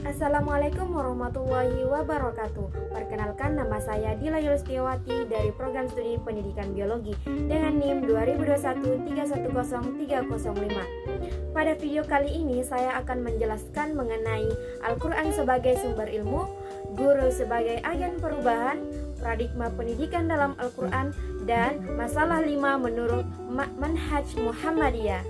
Assalamualaikum warahmatullahi wabarakatuh. Perkenalkan, nama saya Dila Yulistiawati dari Program Studi Pendidikan Biologi dengan NIM 2021310305. Pada video kali ini saya akan menjelaskan mengenai Al-Quran sebagai sumber ilmu, guru sebagai agen perubahan, paradigma pendidikan dalam Al-Quran, dan masalah 5 menurut manhaj Muhammadiyah.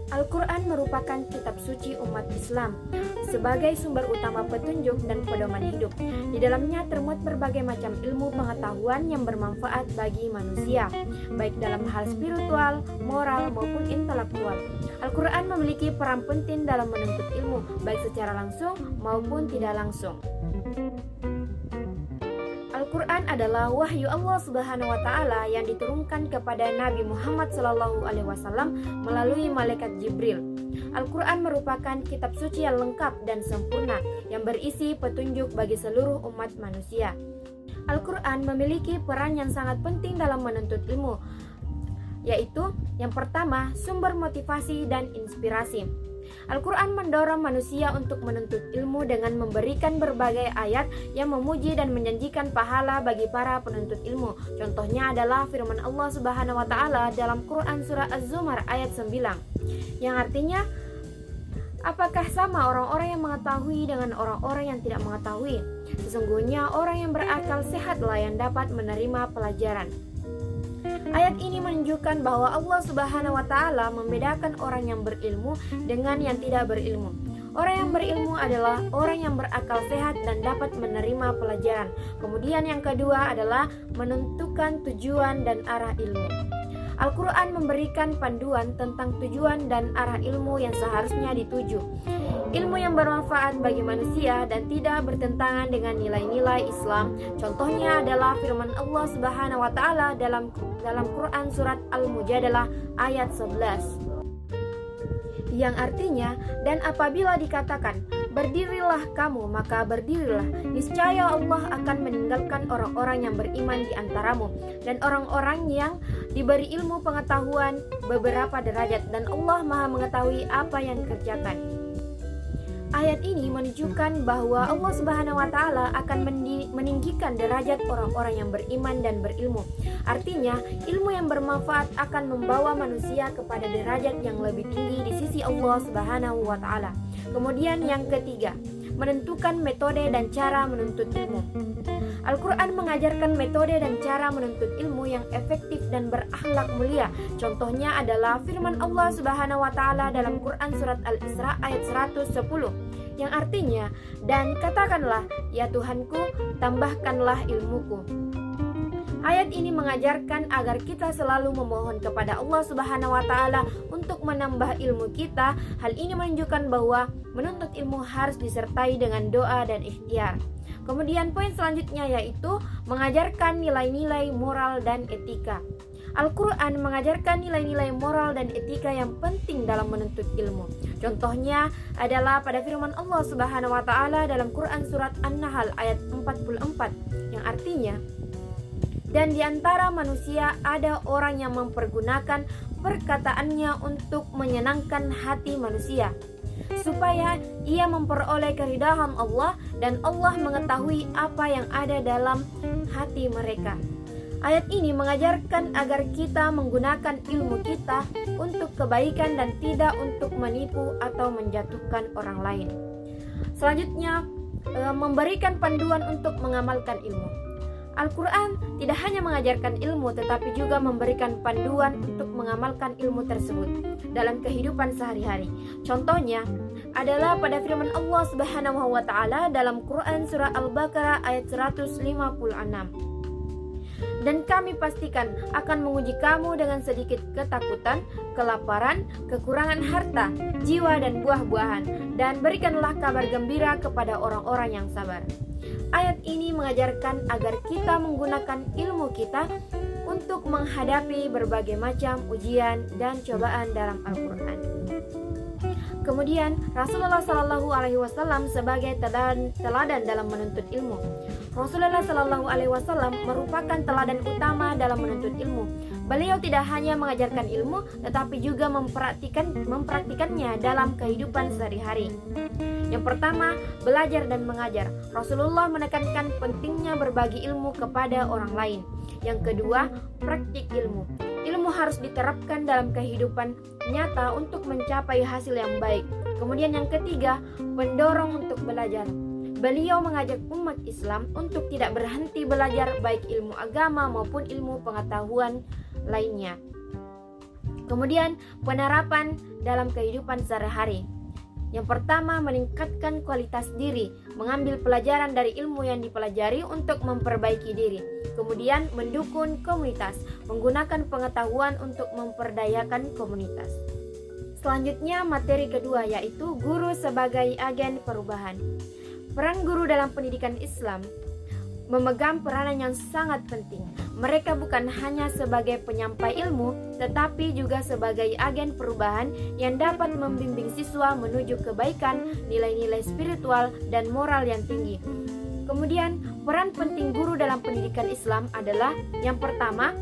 Al-Quran merupakan kitab suci umat Islam sebagai sumber utama petunjuk dan pedoman hidup. Di dalamnya termuat berbagai macam ilmu pengetahuan yang bermanfaat bagi manusia, baik dalam hal spiritual, moral, maupun intelektual. Al-Quran memiliki peran penting dalam menuntut ilmu, baik secara langsung maupun tidak langsung. Al-Quran adalah wahyu Allah Subhanahu wa Ta'ala yang diturunkan kepada Nabi Muhammad SAW melalui malaikat Jibril. Al-Quran merupakan kitab suci yang lengkap dan sempurna yang berisi petunjuk bagi seluruh umat manusia. Al-Quran memiliki peran yang sangat penting dalam menuntut ilmu, yaitu yang pertama, sumber motivasi dan inspirasi. Al-Quran mendorong manusia untuk menuntut ilmu dengan memberikan berbagai ayat yang memuji dan menjanjikan pahala bagi para penuntut ilmu. Contohnya adalah firman Allah Subhanahu wa Ta'ala dalam Quran surah Az-Zumar ayat 9, yang artinya, apakah sama orang-orang yang mengetahui dengan orang-orang yang tidak mengetahui? Sesungguhnya orang yang berakal sehatlah yang dapat menerima pelajaran. Ayat ini menunjukkan bahwa Allah Subhanahu wa Ta'ala membedakan orang yang berilmu dengan yang tidak berilmu. Orang yang berilmu adalah orang yang berakal sehat dan dapat menerima pelajaran. Kemudian yang kedua adalah menentukan tujuan dan arah ilmu. Al-Quran memberikan panduan tentang tujuan dan arah ilmu yang seharusnya dituju. Ilmu yang bermanfaat bagi manusia dan tidak bertentangan dengan nilai-nilai Islam. Contohnya adalah firman Allah Subhanahu wa Ta'ala dalam Quran surat Al-Mujadalah ayat 11, yang artinya, dan apabila dikatakan berdirilah kamu, maka berdirilah. Niscaya Allah akan meninggalkan orang-orang yang beriman di antaramu dan orang-orang yang diberi ilmu pengetahuan beberapa derajat, dan Allah Maha mengetahui apa yang dikerjakan. Ayat ini menunjukkan bahwa Allah Subhanahu wa Ta'ala akan meninggikan derajat orang-orang yang beriman dan berilmu. Artinya, ilmu yang bermanfaat akan membawa manusia kepada derajat yang lebih tinggi di sisi Allah Subhanahu wa Ta'ala. Kemudian yang ketiga, menentukan metode dan cara menuntut ilmu. Al-Quran mengajarkan metode dan cara menuntut ilmu yang efektif dan berakhlak mulia. Contohnya adalah firman Allah Subhanahu wa Ta'ala dalam Quran surat Al-Isra ayat 110, yang artinya, dan katakanlah, ya Tuhanku, tambahkanlah ilmuku. Ayat ini mengajarkan agar kita selalu memohon kepada Allah Subhanahu wa Ta'ala untuk menambah ilmu kita. Hal ini menunjukkan bahwa menuntut ilmu harus disertai dengan doa dan ikhtiar. Kemudian poin selanjutnya yaitu mengajarkan nilai-nilai moral dan etika. Al-Quran mengajarkan nilai-nilai moral dan etika yang penting dalam menuntut ilmu. Contohnya adalah pada firman Allah Subhanahu wa Ta'ala dalam Quran surat An-Nahl ayat 44, yang artinya, dan di antara manusia ada orang yang mempergunakan perkataannya untuk menyenangkan hati manusia, supaya ia memperoleh keridhaan Allah, dan Allah mengetahui apa yang ada dalam hati mereka. Ayat ini mengajarkan agar kita menggunakan ilmu kita untuk kebaikan dan tidak untuk menipu atau menjatuhkan orang lain. Selanjutnya, memberikan panduan untuk mengamalkan ilmu. Al-Quran tidak hanya mengajarkan ilmu, tetapi juga memberikan panduan untuk mengamalkan ilmu tersebut dalam kehidupan sehari-hari. Contohnya adalah pada firman Allah Subhanahu wa Ta'ala dalam Quran surah Al-Baqarah ayat 156. Dan kami pastikan akan menguji kamu dengan sedikit ketakutan, kelaparan, kekurangan harta, jiwa dan buah-buahan, dan berikanlah kabar gembira kepada orang-orang yang sabar. Ayat ini mengajarkan agar kita menggunakan ilmu kita untuk menghadapi berbagai macam ujian dan cobaan dalam Al-Quran. Kemudian Rasulullah Shallallahu Alaihi Wasallam sebagai teladan dalam menuntut ilmu. Rasulullah Shallallahu Alaihi Wasallam merupakan teladan utama dalam menuntut ilmu. Beliau tidak hanya mengajarkan ilmu, tetapi juga mempraktikannya dalam kehidupan sehari-hari. Yang pertama, belajar dan mengajar. Rasulullah menekankan pentingnya berbagi ilmu kepada orang lain. Yang kedua, praktik ilmu. Ilmu harus diterapkan dalam kehidupan nyata untuk mencapai hasil yang baik. Kemudian yang ketiga, mendorong untuk belajar. Beliau mengajak umat Islam untuk tidak berhenti belajar baik ilmu agama maupun ilmu pengetahuan lainnya. Kemudian penerapan dalam kehidupan sehari-hari. Yang pertama, meningkatkan kualitas diri, mengambil pelajaran dari ilmu yang dipelajari untuk memperbaiki diri. Kemudian mendukung komunitas, menggunakan pengetahuan untuk memperdayakan komunitas. Selanjutnya, materi kedua yaitu guru sebagai agen perubahan. Peran guru dalam pendidikan Islam memegang peranan yang sangat penting. Mereka bukan hanya sebagai penyampai ilmu, tetapi juga sebagai agen perubahan yang dapat membimbing siswa menuju kebaikan, nilai-nilai spiritual, dan moral yang tinggi. Kemudian, peran penting guru dalam pendidikan Islam adalah yang pertama,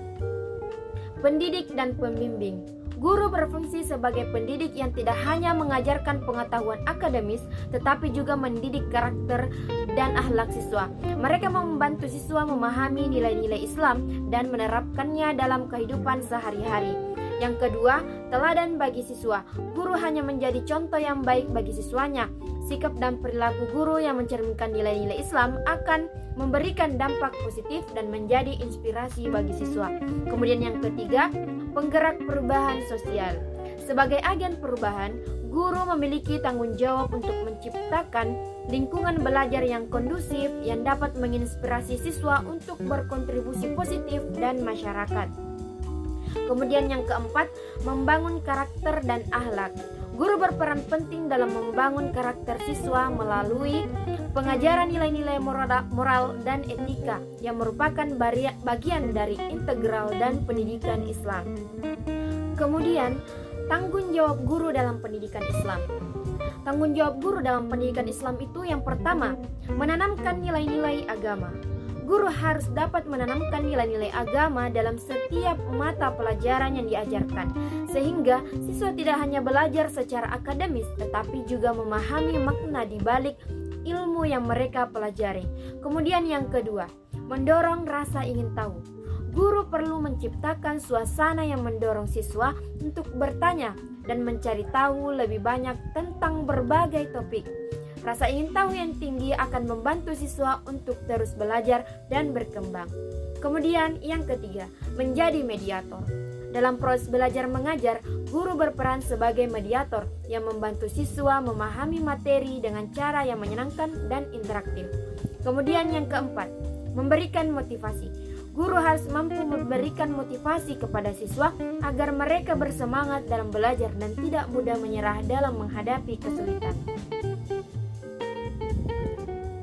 pendidik dan pembimbing. Guru berfungsi sebagai pendidik yang tidak hanya mengajarkan pengetahuan akademis, tetapi juga mendidik karakter dan akhlak siswa. Mereka membantu siswa memahami nilai-nilai Islam dan menerapkannya dalam kehidupan sehari-hari. Yang kedua, teladan bagi siswa. Guru hanya menjadi contoh yang baik bagi siswanya. Sikap dan perilaku guru yang mencerminkan nilai-nilai Islam akan memberikan dampak positif dan menjadi inspirasi bagi siswa. Kemudian yang ketiga, penggerak perubahan sosial. Sebagai agen perubahan, guru memiliki tanggung jawab untuk menciptakan lingkungan belajar yang kondusif yang dapat menginspirasi siswa untuk berkontribusi positif dan masyarakat. Kemudian yang keempat, membangun karakter dan akhlak. Guru berperan penting dalam membangun karakter siswa melalui pengajaran nilai-nilai moral dan etika yang merupakan bagian dari integral dan pendidikan Islam. Kemudian, tanggung jawab guru dalam pendidikan Islam. Tanggung jawab guru dalam pendidikan Islam itu yang pertama, menanamkan nilai-nilai agama. Guru harus dapat menanamkan nilai-nilai agama dalam setiap mata pelajaran yang diajarkan, sehingga siswa tidak hanya belajar secara akademis, tetapi juga memahami makna di balik ilmu yang mereka pelajari. Kemudian yang kedua, mendorong rasa ingin tahu. Guru perlu menciptakan suasana yang mendorong siswa untuk bertanya dan mencari tahu lebih banyak tentang berbagai topik. Rasa ingin tahu yang tinggi akan membantu siswa untuk terus belajar dan berkembang. Kemudian yang ketiga, menjadi mediator. Dalam proses belajar mengajar, guru berperan sebagai mediator yang membantu siswa memahami materi dengan cara yang menyenangkan dan interaktif. Kemudian yang keempat, memberikan motivasi. Guru harus mampu memberikan motivasi kepada siswa agar mereka bersemangat dalam belajar dan tidak mudah menyerah dalam menghadapi kesulitan.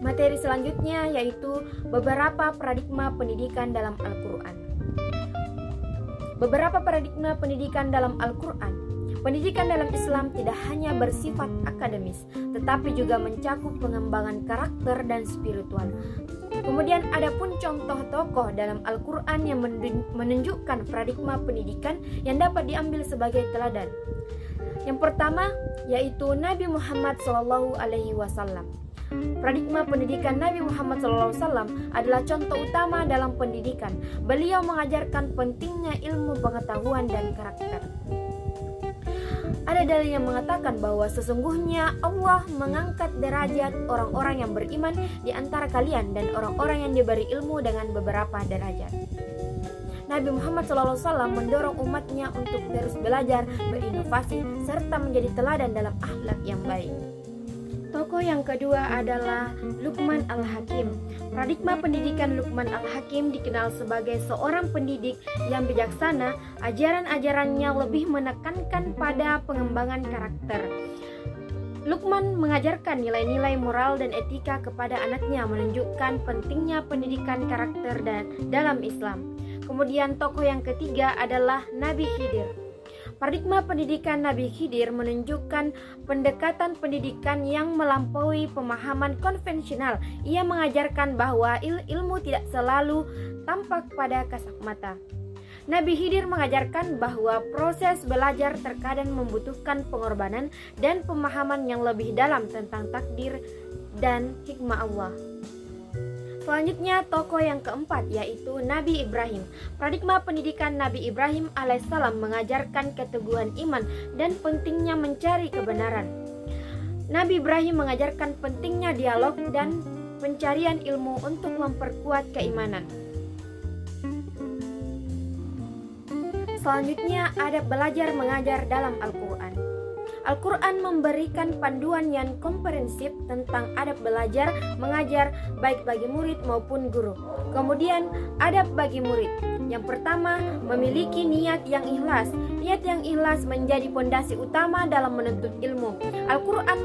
Materi selanjutnya yaitu beberapa paradigma pendidikan dalam Al-Quran. Beberapa paradigma pendidikan dalam Al-Quran. Pendidikan dalam Islam tidak hanya bersifat akademis, tetapi juga mencakup pengembangan karakter dan spiritual. Kemudian ada pun contoh tokoh dalam Al-Quran yang menunjukkan paradigma pendidikan yang dapat diambil sebagai teladan. Yang pertama yaitu Nabi Muhammad SAW. Paradigma pendidikan Nabi Muhammad SAW adalah contoh utama dalam pendidikan. Beliau mengajarkan pentingnya ilmu pengetahuan dan karakter. Ada dalil yang mengatakan bahwa sesungguhnya Allah mengangkat derajat orang-orang yang beriman di antara kalian dan orang-orang yang diberi ilmu dengan beberapa derajat. Nabi Muhammad SAW mendorong umatnya untuk terus belajar, berinovasi, serta menjadi teladan dalam akhlak yang baik. Tokoh yang kedua adalah Luqman Al-Hakim. Paradigma pendidikan Luqman Al-Hakim dikenal sebagai seorang pendidik yang bijaksana. Ajaran-ajarannya lebih menekankan pada pengembangan karakter. Luqman mengajarkan nilai-nilai moral dan etika kepada anaknya, menunjukkan pentingnya pendidikan karakter dalam Islam. Kemudian tokoh yang ketiga adalah Nabi Khidir. Paradigma pendidikan Nabi Khidir menunjukkan pendekatan pendidikan yang melampaui pemahaman konvensional. Ia mengajarkan bahwa ilmu tidak selalu tampak pada kasat mata. Nabi Khidir mengajarkan bahwa proses belajar terkadang membutuhkan pengorbanan dan pemahaman yang lebih dalam tentang takdir dan hikmah Allah. Selanjutnya tokoh yang keempat yaitu Nabi Ibrahim. Paradigma pendidikan Nabi Ibrahim alaihissalam mengajarkan keteguhan iman dan pentingnya mencari kebenaran. Nabi Ibrahim mengajarkan pentingnya dialog dan pencarian ilmu untuk memperkuat keimanan. Selanjutnya adab belajar mengajar dalam Al-Quran. Al-Quran memberikan panduan yang komprehensif tentang adab belajar mengajar baik bagi murid maupun guru. Kemudian adab bagi murid. Yang pertama, memiliki niat yang ikhlas. Niat yang ikhlas menjadi fondasi utama dalam menuntut ilmu. Al-Quran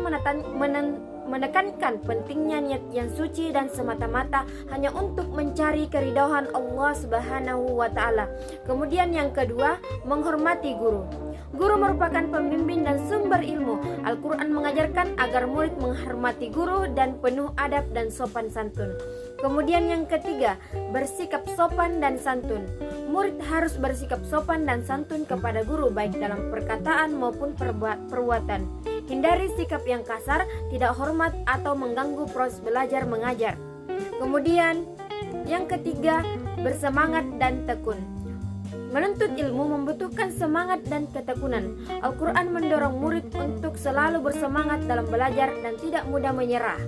menekankan pentingnya niat yang suci dan semata-mata hanya untuk mencari keridhaan Allah Subhanahu wa Ta'ala. Kemudian yang kedua, menghormati guru. Guru merupakan pembimbing dan sumber ilmu. Al-Quran mengajarkan agar murid menghormati guru dan penuh adab dan sopan santun. Kemudian yang ketiga, bersikap sopan dan santun. Murid harus bersikap sopan dan santun kepada guru baik dalam perkataan maupun perbuatan. Hindari sikap yang kasar, tidak hormat atau mengganggu proses belajar mengajar. Kemudian yang ketiga, bersemangat dan tekun. Menuntut ilmu membutuhkan semangat dan ketekunan. Al-Quran mendorong murid untuk selalu bersemangat dalam belajar dan tidak mudah menyerah.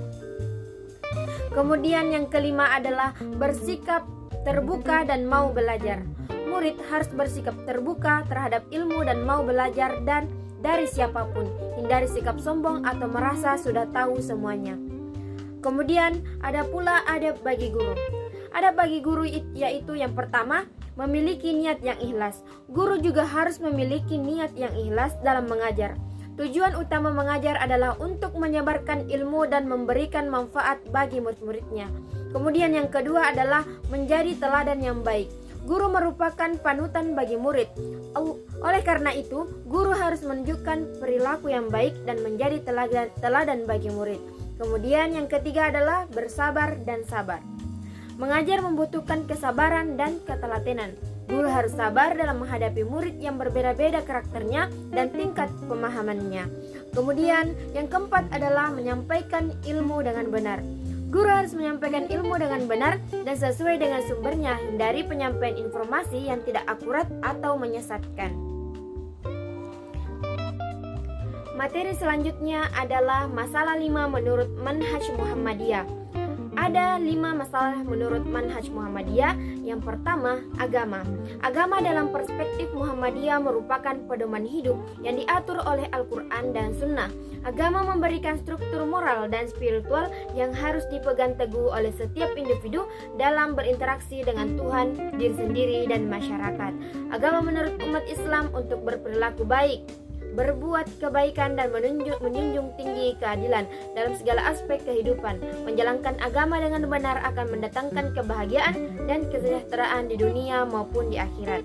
Kemudian yang kelima adalah bersikap terbuka dan mau belajar. Murid harus bersikap terbuka terhadap ilmu dan mau belajar dan dari siapapun. Hindari sikap sombong atau merasa sudah tahu semuanya. Kemudian ada pula adab bagi guru. Adab bagi guru yaitu yang pertama, memiliki niat yang ikhlas. Guru juga harus memiliki niat yang ikhlas dalam mengajar. Tujuan utama mengajar adalah untuk menyebarkan ilmu dan memberikan manfaat bagi murid-muridnya. Kemudian yang kedua adalah menjadi teladan yang baik. Guru merupakan panutan bagi murid. Oleh karena itu, guru harus menunjukkan perilaku yang baik dan menjadi teladan bagi murid. Kemudian yang ketiga adalah bersabar dan sabar. Mengajar membutuhkan kesabaran dan ketelatenan. Guru harus sabar dalam menghadapi murid yang berbeda-beda karakternya dan tingkat pemahamannya. Kemudian yang keempat adalah menyampaikan ilmu dengan benar. Guru harus menyampaikan ilmu dengan benar dan sesuai dengan sumbernya. Hindari penyampaian informasi yang tidak akurat atau menyesatkan. Materi selanjutnya adalah masalah 5 menurut manhaj Muhammadiyah. Ada 5 masalah menurut manhaj Muhammadiyah. Yang pertama, agama. Agama dalam perspektif Muhammadiyah merupakan pedoman hidup yang diatur oleh Al-Quran dan Sunnah. Agama memberikan struktur moral dan spiritual yang harus dipegang teguh oleh setiap individu dalam berinteraksi dengan Tuhan, diri sendiri, dan masyarakat. Agama menurut umat Islam untuk berperilaku baik, berbuat kebaikan dan menjunjung tinggi keadilan dalam segala aspek kehidupan. Menjalankan agama dengan benar akan mendatangkan kebahagiaan dan kesejahteraan di dunia maupun di akhirat.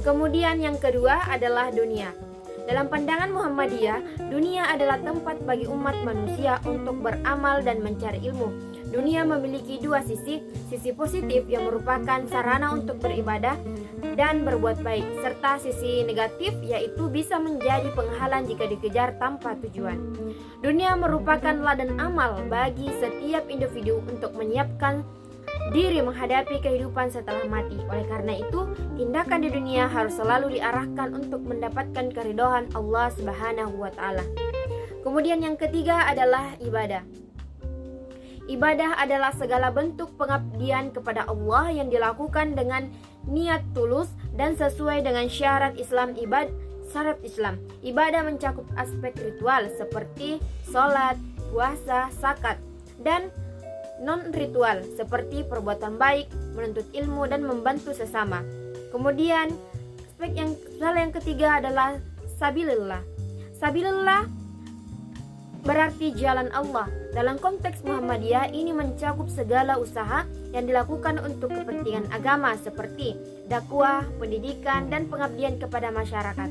Kemudian yang kedua adalah dunia. Dalam pandangan Muhammadiyah, dunia adalah tempat bagi umat manusia untuk beramal dan mencari ilmu. Dunia memiliki dua sisi positif yang merupakan sarana untuk beribadah dan berbuat baik, serta sisi negatif yaitu bisa menjadi penghalang jika dikejar tanpa tujuan. Dunia merupakan ladang amal bagi setiap individu untuk menyiapkan diri menghadapi kehidupan setelah mati. Oleh karena itu, tindakan di dunia harus selalu diarahkan untuk mendapatkan keridhaan Allah Subhanahu wa Ta'ala. Kemudian yang ketiga adalah ibadah. Ibadah adalah segala bentuk pengabdian kepada Allah yang dilakukan dengan niat tulus dan sesuai dengan syarat Islam. Ibadah mencakup aspek ritual seperti sholat, puasa, zakat, dan non-ritual seperti perbuatan baik, menuntut ilmu, dan membantu sesama. Kemudian aspek yang ketiga adalah sabilillah. Sabilillah berarti jalan Allah. Dalam konteks Muhammadiyah ini mencakup segala usaha yang dilakukan untuk kepentingan agama seperti dakwah, pendidikan, dan pengabdian kepada masyarakat.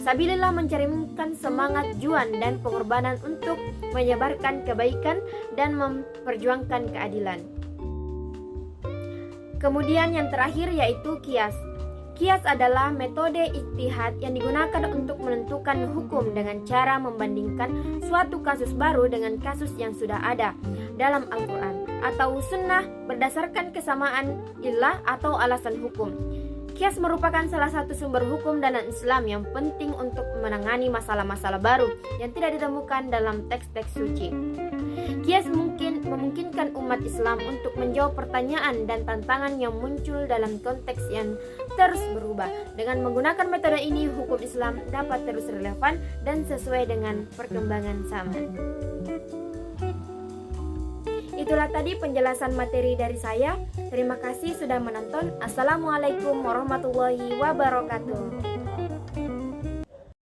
Sabilillah mencerminkan semangat juang dan pengorbanan untuk menyebarkan kebaikan dan memperjuangkan keadilan. Kemudian yang terakhir yaitu qiyas. Kias adalah metode ijtihad yang digunakan untuk menentukan hukum dengan cara membandingkan suatu kasus baru dengan kasus yang sudah ada dalam Al-Quran atau Sunnah berdasarkan kesamaan ilah atau alasan hukum. Kias merupakan salah satu sumber hukum dalam Islam yang penting untuk menangani masalah-masalah baru yang tidak ditemukan dalam teks-teks suci. Kias memungkinkan umat Islam untuk menjawab pertanyaan dan tantangan yang muncul dalam konteks yang terus berubah. Dengan menggunakan metode ini, hukum Islam dapat terus relevan dan sesuai dengan perkembangan zaman. Itulah tadi penjelasan materi dari saya. Terima kasih sudah menonton. Assalamualaikum warahmatullahi wabarakatuh.